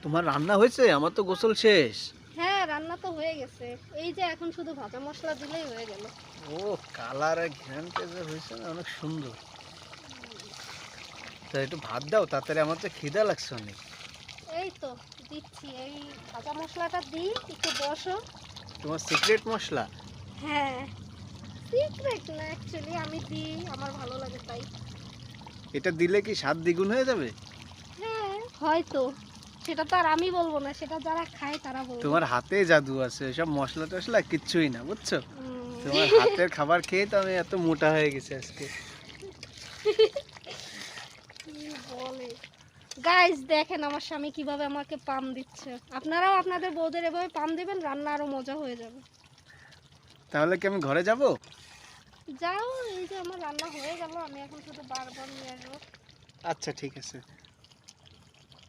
তোমার রান্না হয়েছে? আমার তো গোসল শেষ। হ্যাঁ, রান্না তো হয়ে গেছে। এই যে এখন শুধু ভাজা মশলা দিলেই হয়ে গেল। ও, কালার আর ঘ্রাণটা যে হয়েছে না, অনেক সুন্দর। তা একটু ভাত দাও তাড়াতাড়ি, আমার তো খিদা লাগছে অনেক। এই তো দিচ্ছি, এই ভাজা মশলাটা দিই, একটু বসো। তোমার সিক্রেট মশলা? হ্যাঁ, সিক্রেট না অ্যাকচুয়ালি, আমি দিই, আমার ভালো লাগে তাই। এটা দিলে কি স্বাদ দ্বিগুণ হয়ে যাবে? হ্যাঁ, হয়তো। সেটা তো আর আমি বলবো না, সেটা যারা খায় তারা বলবে। তোমার হাতে জাদু আছে, সব মশলা টশলা কিচ্ছুই না, বুঝছো? উম, তোমার হাতের খাবার খেয়ে তো আমি এত মোটা হয়ে গেছি আজকে। কি বলে! গাইস দেখেন আমার স্বামী কিভাবে আমাকে পাম দিচ্ছে। আপনারাও আপনাদের বউদের এভাবে পাম দিবেন, রান্না আরো মজা হয়ে যাবে। তাহলে কি আমি ঘরে যাব? যাও, এই যে আমার রান্না হয়ে গেল, আমি এখন শুধু বারবার নিয়ে আসবো। আচ্ছা ঠিক আছে।